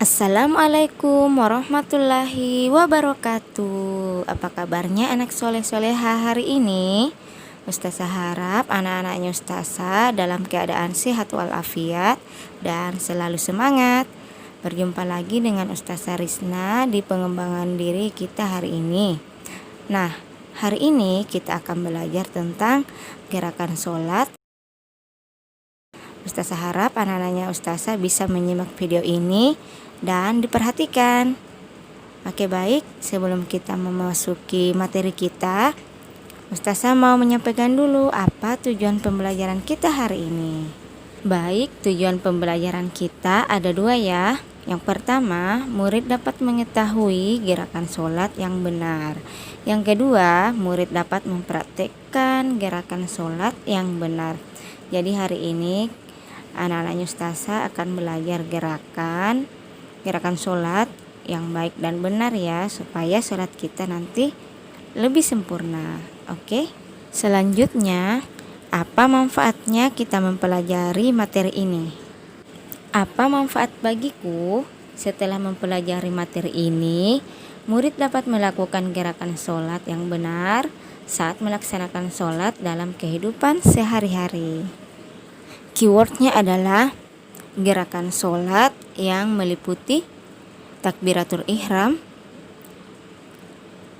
Assalamualaikum warahmatullahi wabarakatuh. Apa kabarnya anak soleh-soleha hari ini? Ustazah harap anak-anaknya Ustazah dalam keadaan sehat walafiat dan selalu semangat. Berjumpa lagi dengan Ustazah Rizna di pengembangan diri kita hari ini. Nah, hari ini kita akan belajar tentang gerakan sholat. Ustazah harap anak-anaknya Ustazah bisa menyimak video ini dan diperhatikan. Oke, baik, sebelum kita memasuki materi kita, Ustazah mau menyampaikan dulu apa tujuan pembelajaran kita hari ini. Baik, tujuan pembelajaran kita ada dua ya. Yang pertama, murid dapat mengetahui gerakan sholat yang benar. Yang kedua, murid dapat mempraktekkan gerakan sholat yang benar. Jadi hari ini anak-anaknya Ustazah akan belajar gerakan sholat yang baik dan benar ya, supaya sholat kita nanti lebih sempurna. Oke, selanjutnya apa manfaatnya kita mempelajari materi ini? Apa manfaat bagiku? Setelah mempelajari materi ini, murid dapat melakukan gerakan sholat yang benar saat melaksanakan sholat dalam kehidupan sehari-hari. Keywordnya adalah gerakan sholat yang meliputi takbiratul ihram,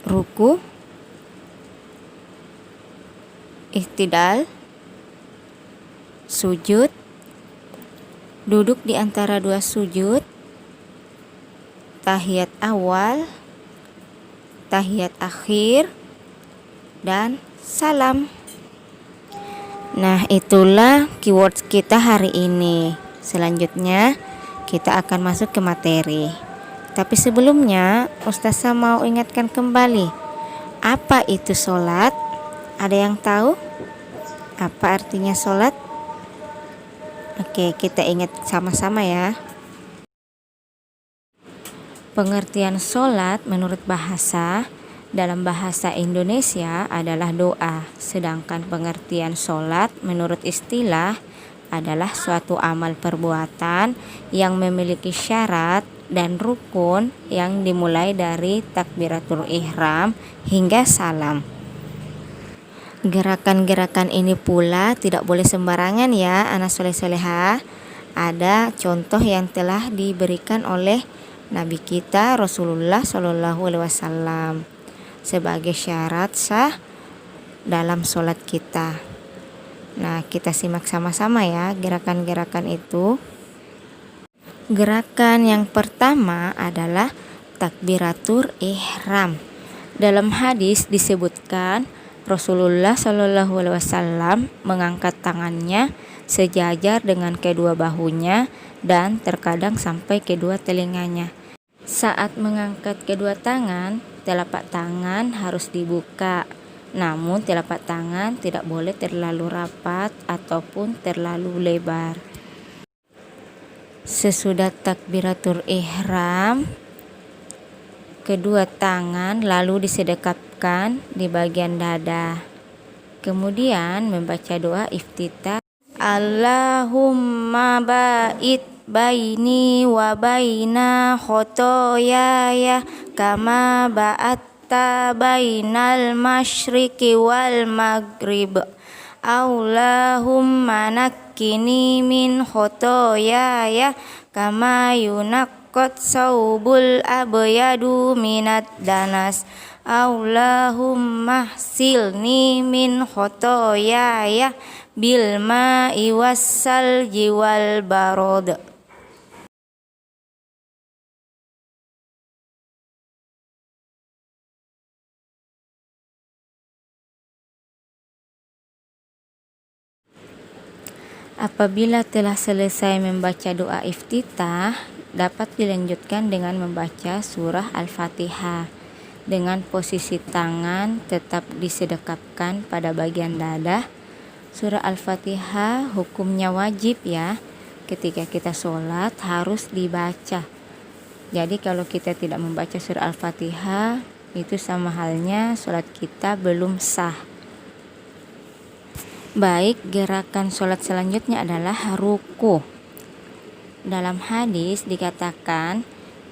ruku, ihtidal, sujud, duduk di antara dua sujud, tahiyat awal, tahiyat akhir, dan salam. Nah, itulah keyword kita hari ini. Selanjutnya kita akan masuk ke materi. Tapi sebelumnya Ustazah mau ingatkan kembali, apa itu sholat? Ada yang tahu apa artinya sholat? Oke, kita ingat sama-sama ya. Pengertian sholat menurut dalam bahasa Indonesia adalah doa, sedangkan pengertian sholat menurut istilah adalah suatu amal perbuatan yang memiliki syarat dan rukun yang dimulai dari takbiratul ihram hingga salam. Gerakan-gerakan ini pula tidak boleh sembarangan ya anak soleh-soleha. Ada contoh yang telah diberikan oleh Nabi kita Rasulullah SAW sebagai syarat sah dalam sholat kita. Nah, kita simak sama-sama ya gerakan-gerakan itu. Gerakan yang pertama adalah takbiratul ihram. Dalam hadis disebutkan Rasulullah SAW mengangkat tangannya sejajar dengan kedua bahunya dan terkadang sampai kedua telinganya. Saat mengangkat kedua tangan, telapak tangan harus dibuka, namun telapak tangan tidak boleh terlalu rapat ataupun terlalu lebar. Sesudah takbiratul ihram, kedua tangan lalu disedekapkan di bagian dada. Kemudian membaca doa iftitah, Allahumma ba'id baini wa baina khotoyaya kama ba'atta bainal masyriqi wal maghrib. Allahumma nakkini min khotoyaya kama yunaqqat saubul abyadu minad danas. Allahumma silni min khotoyaya bil ma'i wassalji wal barod. Apabila telah selesai membaca doa iftitah, dapat dilanjutkan dengan membaca surah Al-Fatihah dengan posisi tangan tetap disedekapkan pada bagian dada. Surah Al-Fatihah hukumnya wajib ya, ketika kita sholat harus dibaca. Jadi kalau kita tidak membaca surah Al-Fatihah, itu sama halnya sholat kita belum sah. Baik, gerakan sholat selanjutnya adalah ruku. Dalam hadis dikatakan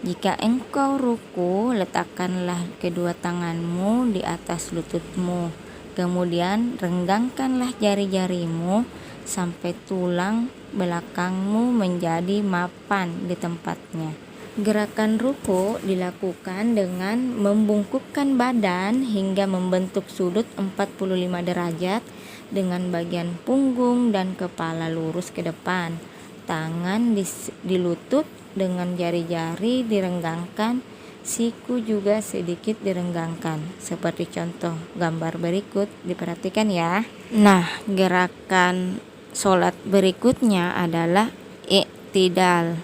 Jika engkau ruku, letakkanlah kedua tanganmu di atas lututmu. Kemudian renggangkanlah jari-jarimu sampai tulang belakangmu menjadi mapan di tempatnya. Gerakan ruku dilakukan dengan membungkukkan badan hingga membentuk sudut 45 derajat dengan bagian punggung dan kepala lurus ke depan. Tangan di lutut dengan jari-jari direnggangkan, siku juga sedikit direnggangkan. Seperti contoh gambar berikut, diperhatikan ya. Nah, gerakan sholat berikutnya adalah i'tidal.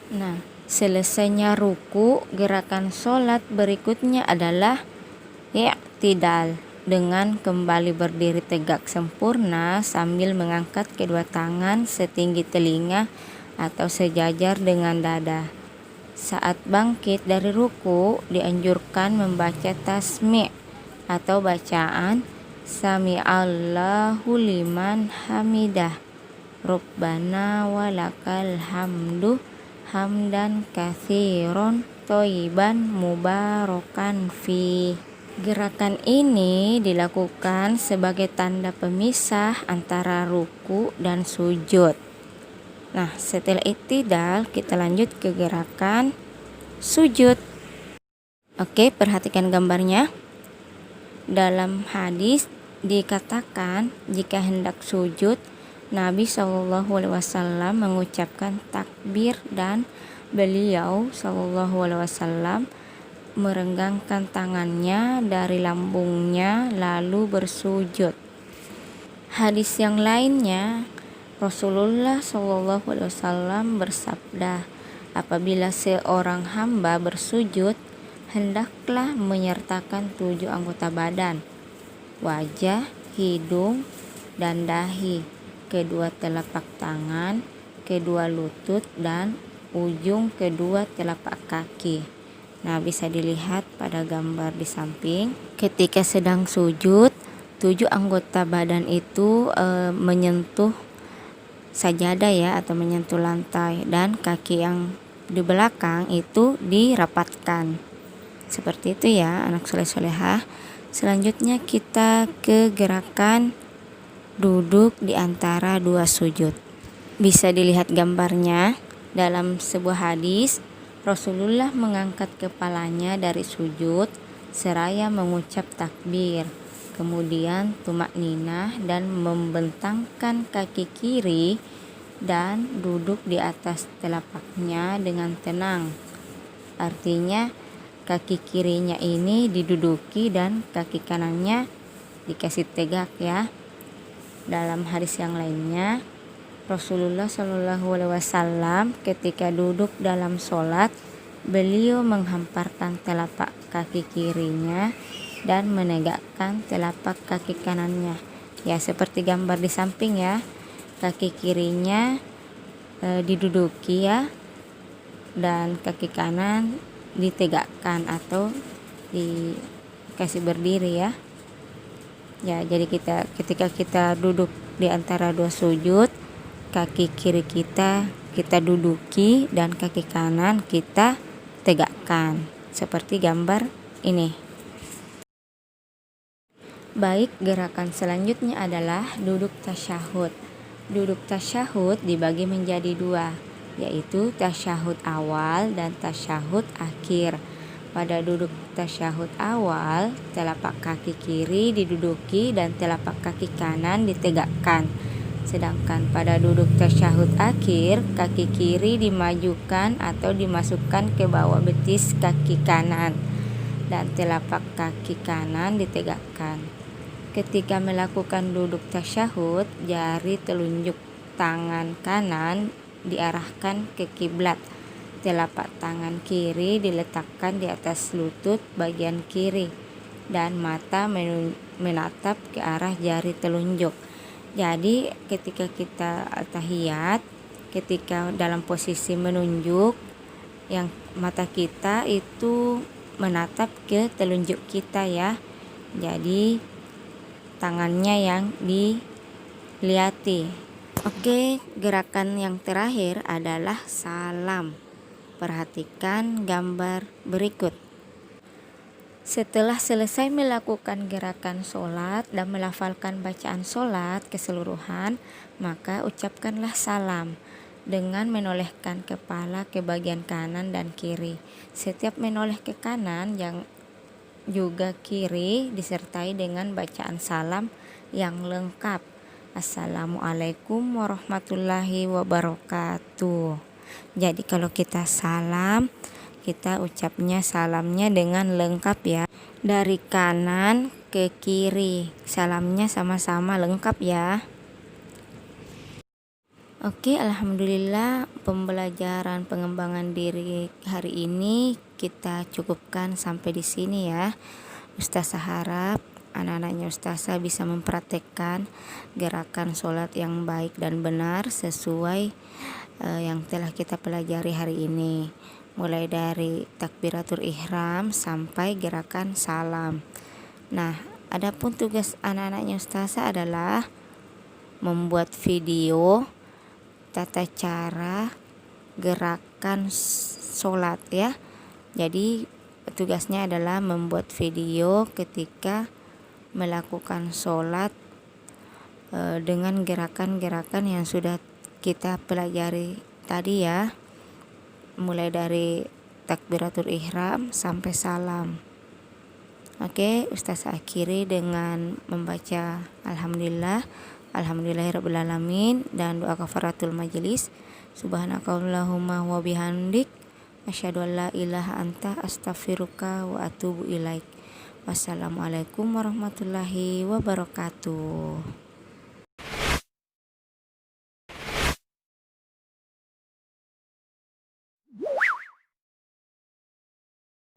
Nah, selesainya ruku, gerakan sholat berikutnya adalah i'tidal, dengan kembali berdiri tegak sempurna sambil mengangkat kedua tangan setinggi telinga atau sejajar dengan dada. Saat bangkit dari ruku, dianjurkan membaca tasmi' atau bacaan Sami'allahu liman hamidah, Rabbana walakal hamdu hamdan katsiron thayyiban mubarakan fi. Gerakan ini dilakukan sebagai tanda pemisah antara ruku dan sujud. Nah, setelah i'tidal kita lanjut ke gerakan sujud. Oke, perhatikan gambarnya. Dalam hadis dikatakan jika hendak sujud, Nabi SAW mengucapkan takbir dan beliau SAW merenggangkan tangannya dari lambungnya lalu bersujud. Hadis yang lainnya, Rasulullah SAW bersabda, apabila seorang hamba bersujud, hendaklah menyertakan 7 anggota badan, wajah, hidung, dan dahi, kedua telapak tangan, kedua lutut, dan ujung kedua telapak kaki. Nah, bisa dilihat pada gambar di samping. Ketika sedang sujud, 7 anggota badan itu menyentuh sajadah ya, atau menyentuh lantai, dan kaki yang di belakang itu dirapatkan. Seperti itu ya anak soleh-solehah. Selanjutnya kita ke gerakan duduk di antara 2 sujud. Bisa dilihat gambarnya. Dalam sebuah hadis, Rasulullah mengangkat kepalanya dari sujud seraya mengucap takbir, kemudian tumak ninah dan membentangkan kaki kiri dan duduk di atas telapaknya dengan tenang. Artinya kaki kirinya ini diduduki dan kaki kanannya dikasih tegak ya. Dalam hadis yang lainnya, Rasulullah SAW ketika duduk dalam sholat, beliau menghamparkan telapak kaki kirinya dan menegakkan telapak kaki kanannya. Ya, seperti gambar di samping ya. Kaki kirinya diduduki ya, dan kaki kanan ditegakkan atau dikasih berdiri ya. Ya, jadi ketika kita duduk di antara 2 sujud, kaki kiri kita duduki dan kaki kanan kita tegakkan seperti gambar ini. Baik, gerakan selanjutnya adalah duduk tasyahud. Duduk tasyahud dibagi menjadi 2, yaitu tasyahud awal dan tasyahud akhir. Pada duduk tasyahud awal, telapak kaki kiri diduduki dan telapak kaki kanan ditegakkan. Sedangkan pada duduk tasyahud akhir, kaki kiri dimajukan atau dimasukkan ke bawah betis kaki kanan dan telapak kaki kanan ditegakkan. Ketika melakukan duduk tasyahud, jari telunjuk tangan kanan diarahkan ke kiblat. Telapak tangan kiri diletakkan di atas lutut bagian kiri dan mata menatap ke arah jari telunjuk. Jadi ketika kita tahiyat, ketika dalam posisi menunjuk, yang mata kita itu menatap ke telunjuk kita ya. Jadi tangannya yang dilihati. Oke, gerakan yang terakhir adalah salam. Perhatikan gambar berikut. Setelah selesai melakukan gerakan sholat dan melafalkan bacaan sholat keseluruhan, maka ucapkanlah salam dengan menolehkan kepala ke bagian kanan dan kiri. Setiap menoleh ke kanan yang juga kiri disertai dengan bacaan salam yang lengkap. Assalamualaikum warahmatullahi wabarakatuh. Jadi kalau kita salam, kita ucapnya salamnya dengan lengkap ya. Dari kanan ke kiri, salamnya sama-sama lengkap ya. Oke, alhamdulillah pembelajaran pengembangan diri hari ini kita cukupkan sampai di sini ya. Ustazah harap anak-anaknya Ustazah bisa mempraktekkan gerakan sholat yang baik dan benar sesuai yang telah kita pelajari hari ini, mulai dari takbiratul ihram sampai gerakan salam. Nah, adapun tugas anak-anaknya Ustazah adalah membuat video tata cara gerakan sholat ya. Jadi tugasnya adalah membuat video ketika melakukan sholat dengan gerakan-gerakan yang sudah kita pelajari tadi ya, mulai dari takbiratul ihram sampai salam. Oke, Ustazah akhiri dengan membaca Alhamdulillahirrabbilalamin dan doa kafaratul majelis. Subhanakallahumma wa bihamdik asyhadu an la ilaha anta astaghfiruka wa atubu ilaik. Wassalamualaikum warahmatullahi wabarakatuh.